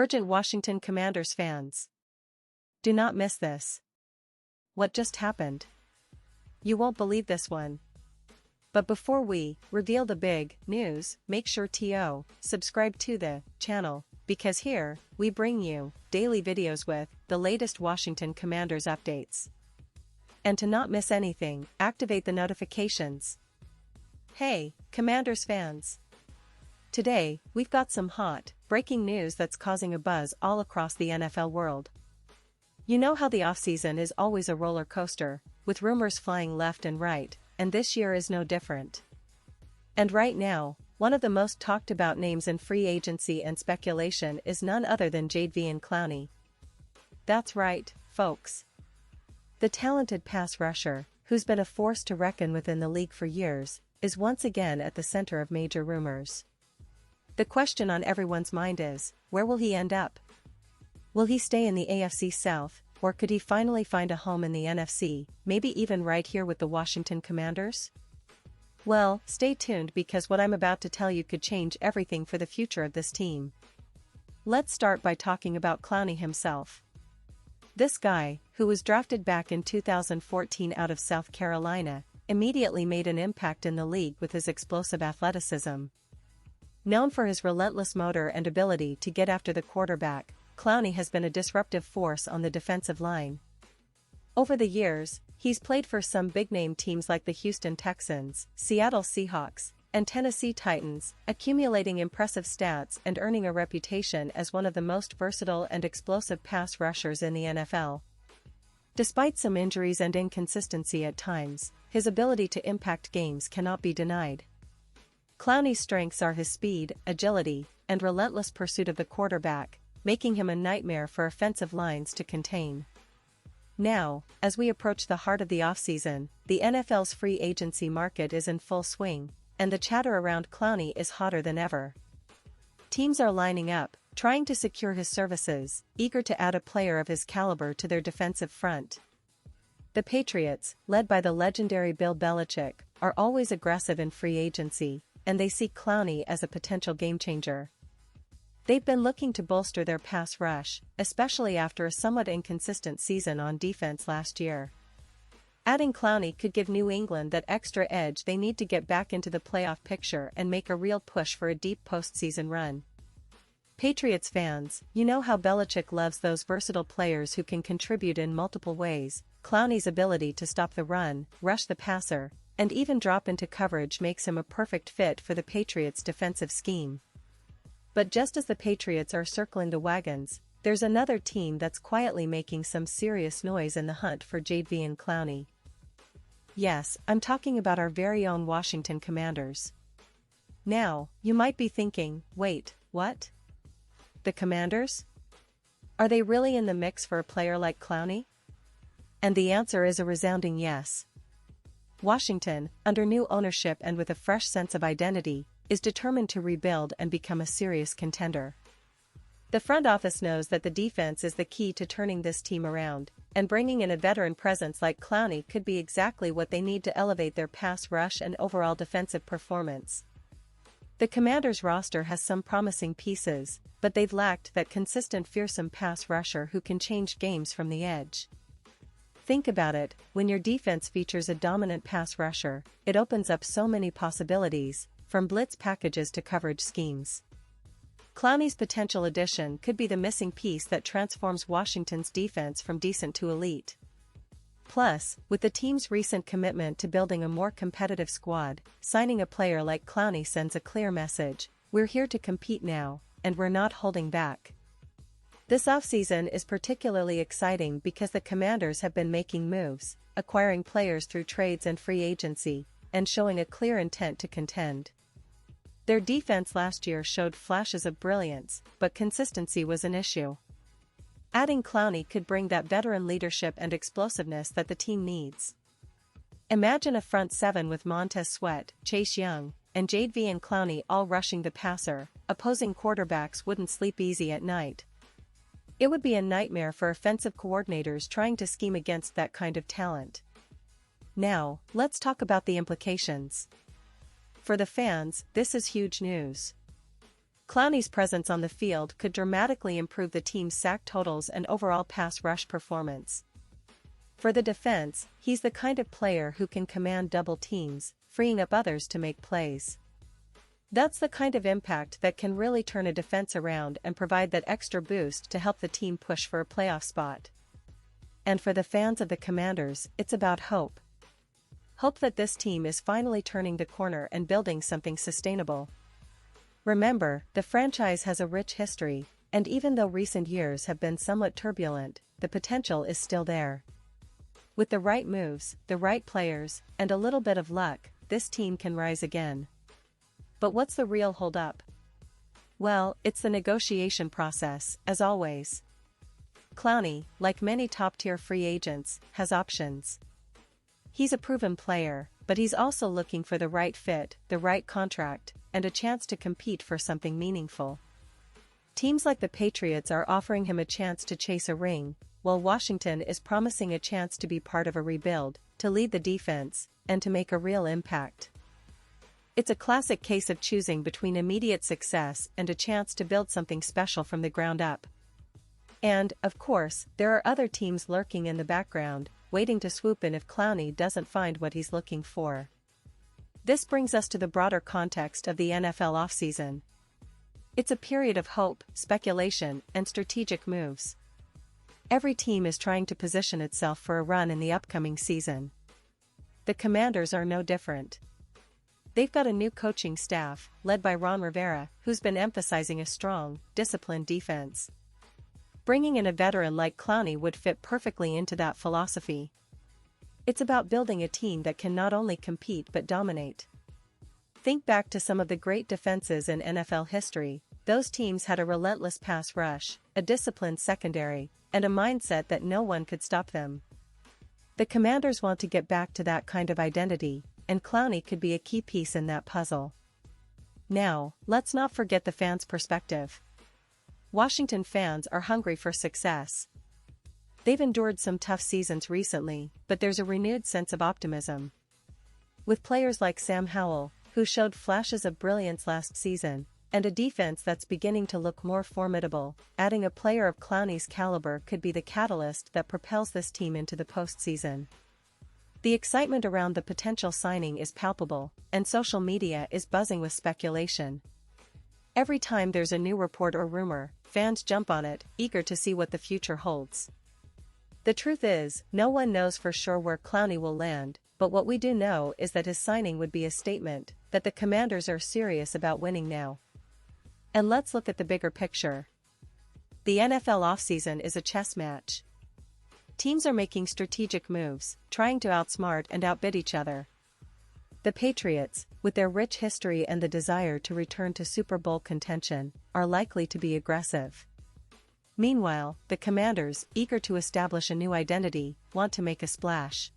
Urgent Washington Commanders fans. Do not miss this. What just happened? You won't believe this one. But before we reveal the big news, make sure to subscribe to the channel, because here, we bring you daily videos with the latest Washington Commanders updates. And to not miss anything, activate the notifications. Hey, Commanders fans! Today, we've got some hot, breaking news that's causing a buzz all across the NFL world. You know how the offseason is always a roller coaster, with rumors flying left and right, and this year is no different. And right now, one of the most talked about names in free agency and speculation is none other than Jadeveon Clowney. That's right, folks. The talented pass rusher, who's been a force to reckon with in the league for years, is once again at the center of major rumors. The question on everyone's mind is, where will he end up? Will he stay in the AFC South, or could he finally find a home in the NFC, maybe even right here with the Washington Commanders? Well, stay tuned because what I'm about to tell you could change everything for the future of this team. Let's start by talking about Clowney himself. This guy, who was drafted back in 2014 out of South Carolina, immediately made an impact in the league with his explosive athleticism. Known for his relentless motor and ability to get after the quarterback, Clowney has been a disruptive force on the defensive line. Over the years, he's played for some big-name teams like the Houston Texans, Seattle Seahawks, and Tennessee Titans, accumulating impressive stats and earning a reputation as one of the most versatile and explosive pass rushers in the NFL. Despite some injuries and inconsistency at times, his ability to impact games cannot be denied. Clowney's strengths are his speed, agility, and relentless pursuit of the quarterback, making him a nightmare for offensive lines to contain. Now, as we approach the heart of the offseason, the NFL's free agency market is in full swing, and the chatter around Clowney is hotter than ever. Teams are lining up, trying to secure his services, eager to add a player of his caliber to their defensive front. The Patriots, led by the legendary Bill Belichick, are always aggressive in free agency, and they see Clowney as a potential game-changer. They've been looking to bolster their pass rush, especially after a somewhat inconsistent season on defense last year. Adding Clowney could give New England that extra edge they need to get back into the playoff picture and make a real push for a deep postseason run. Patriots fans, you know how Belichick loves those versatile players who can contribute in multiple ways. Clowney's ability to stop the run, rush the passer, and even drop into coverage makes him a perfect fit for the Patriots' defensive scheme. But just as the Patriots are circling the wagons, there's another team that's quietly making some serious noise in the hunt for Jadeveon Clowney. Yes, I'm talking about our very own Washington Commanders. Now, you might be thinking, wait, what? The Commanders? Are they really in the mix for a player like Clowney? And the answer is a resounding yes. Washington, under new ownership and with a fresh sense of identity, is determined to rebuild and become a serious contender. The front office knows that the defense is the key to turning this team around, and bringing in a veteran presence like Clowney could be exactly what they need to elevate their pass rush and overall defensive performance. The Commanders' roster has some promising pieces, but they've lacked that consistent fearsome pass rusher who can change games from the edge. Think about it, when your defense features a dominant pass rusher, it opens up so many possibilities, from blitz packages to coverage schemes. Clowney's potential addition could be the missing piece that transforms Washington's defense from decent to elite. Plus, with the team's recent commitment to building a more competitive squad, signing a player like Clowney sends a clear message: we're here to compete now, and we're not holding back. This offseason is particularly exciting because the Commanders have been making moves, acquiring players through trades and free agency, and showing a clear intent to contend. Their defense last year showed flashes of brilliance, but consistency was an issue. Adding Clowney could bring that veteran leadership and explosiveness that the team needs. Imagine a front seven with Montez Sweat, Chase Young, and Jadeveon Clowney all rushing the passer. Opposing quarterbacks wouldn't sleep easy at night. It would be a nightmare for offensive coordinators trying to scheme against that kind of talent. Now, let's talk about the implications. For the fans, this is huge news. Clowney's presence on the field could dramatically improve the team's sack totals and overall pass rush performance. For the defense, he's the kind of player who can command double teams, freeing up others to make plays. That's the kind of impact that can really turn a defense around and provide that extra boost to help the team push for a playoff spot. And for the fans of the Commanders, it's about hope. Hope that this team is finally turning the corner and building something sustainable. Remember, the franchise has a rich history, and even though recent years have been somewhat turbulent, the potential is still there. With the right moves, the right players, and a little bit of luck, this team can rise again. But what's the real holdup? Well, it's the negotiation process, as always. Clowney, like many top-tier free agents, has options. He's a proven player, but he's also looking for the right fit, the right contract, and a chance to compete for something meaningful. Teams like the Patriots are offering him a chance to chase a ring, while Washington is promising a chance to be part of a rebuild, to lead the defense, and to make a real impact. It's a classic case of choosing between immediate success and a chance to build something special from the ground up. And, of course, there are other teams lurking in the background, waiting to swoop in if Clowney doesn't find what he's looking for. This brings us to the broader context of the NFL offseason. It's a period of hope, speculation, and strategic moves. Every team is trying to position itself for a run in the upcoming season. The Commanders are no different. They've got a new coaching staff, led by Ron Rivera, who's been emphasizing a strong, disciplined defense. Bringing in a veteran like Clowney would fit perfectly into that philosophy. It's about building a team that can not only compete but dominate. Think back to some of the great defenses in NFL history. Those teams had a relentless pass rush, a disciplined secondary, and a mindset that no one could stop them. The Commanders want to get back to that kind of identity, and Clowney could be a key piece in that puzzle. Now, let's not forget the fans' perspective. Washington fans are hungry for success. They've endured some tough seasons recently, but there's a renewed sense of optimism. With players like Sam Howell, who showed flashes of brilliance last season, and a defense that's beginning to look more formidable, adding a player of Clowney's caliber could be the catalyst that propels this team into the postseason. The excitement around the potential signing is palpable, and social media is buzzing with speculation. Every time there's a new report or rumor, fans jump on it, eager to see what the future holds. The truth is, no one knows for sure where Clowney will land, but what we do know is that his signing would be a statement that the Commanders are serious about winning now. And let's look at the bigger picture. The NFL offseason is a chess match. Teams are making strategic moves, trying to outsmart and outbid each other. The Patriots, with their rich history and the desire to return to Super Bowl contention, are likely to be aggressive. Meanwhile, the Commanders, eager to establish a new identity, want to make a splash.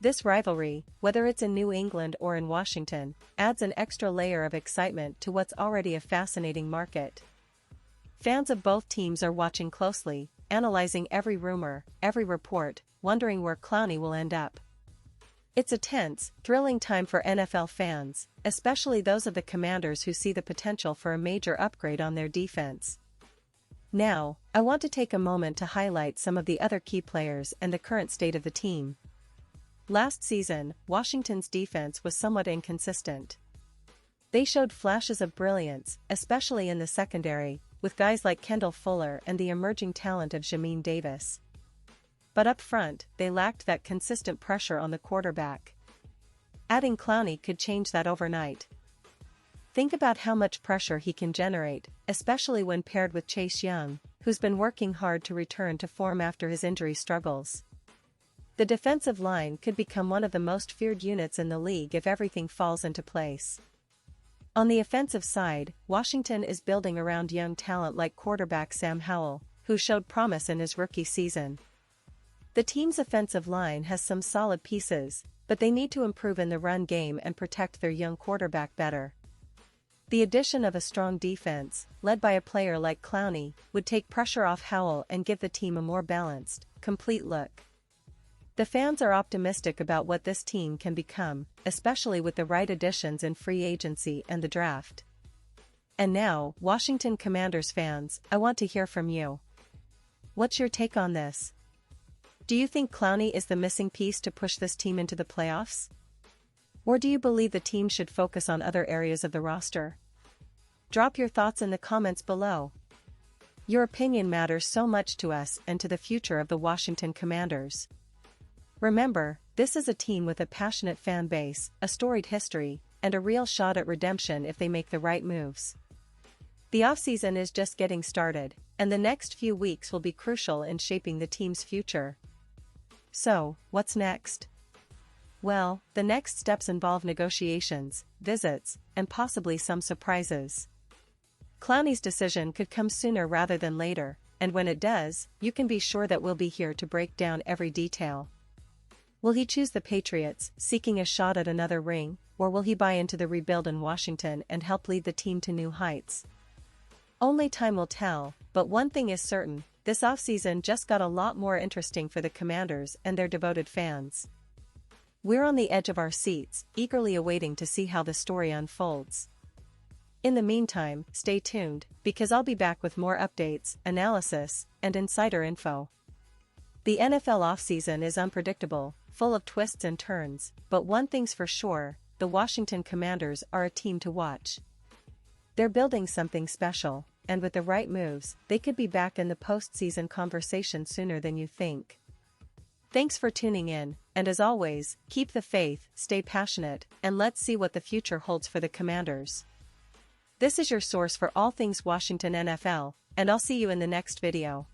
This rivalry, whether it's in New England or in Washington, adds an extra layer of excitement to what's already a fascinating market. Fans of both teams are watching closely, analyzing every rumor, every report, wondering where Clowney will end up. It's a tense, thrilling time for NFL fans, especially those of the Commanders who see the potential for a major upgrade on their defense. Now, I want to take a moment to highlight some of the other key players and the current state of the team. Last season, Washington's defense was somewhat inconsistent. They showed flashes of brilliance, especially in the secondary, with guys like Kendall Fuller and the emerging talent of Jamin Davis. But up front, they lacked that consistent pressure on the quarterback. Adding Clowney could change that overnight. Think about how much pressure he can generate, especially when paired with Chase Young, who's been working hard to return to form after his injury struggles. The defensive line could become one of the most feared units in the league if everything falls into place. On the offensive side, Washington is building around young talent like quarterback Sam Howell, who showed promise in his rookie season. The team's offensive line has some solid pieces, but they need to improve in the run game and protect their young quarterback better. The addition of a strong defense, led by a player like Clowney, would take pressure off Howell and give the team a more balanced, complete look. The fans are optimistic about what this team can become, especially with the right additions in free agency and the draft. And now, Washington Commanders fans, I want to hear from you. What's your take on this? Do you think Clowney is the missing piece to push this team into the playoffs? Or do you believe the team should focus on other areas of the roster? Drop your thoughts in the comments below. Your opinion matters so much to us and to the future of the Washington Commanders. Remember, this is a team with a passionate fan base, a storied history, and a real shot at redemption if they make the right moves. The offseason is just getting started, and the next few weeks will be crucial in shaping the team's future. So, what's next? Well, the next steps involve negotiations, visits, and possibly some surprises. Clowney's decision could come sooner rather than later, and when it does, you can be sure that we'll be here to break down every detail. Will he choose the Patriots, seeking a shot at another ring, or will he buy into the rebuild in Washington and help lead the team to new heights? Only time will tell, but one thing is certain, this offseason just got a lot more interesting for the Commanders and their devoted fans. We're on the edge of our seats, eagerly awaiting to see how the story unfolds. In the meantime, stay tuned, because I'll be back with more updates, analysis, and insider info. The NFL offseason is unpredictable, full of twists and turns, but one thing's for sure, the Washington Commanders are a team to watch. They're building something special, and with the right moves, they could be back in the postseason conversation sooner than you think. Thanks for tuning in, and as always, keep the faith, stay passionate, and let's see what the future holds for the Commanders. This is your source for all things Washington NFL, and I'll see you in the next video.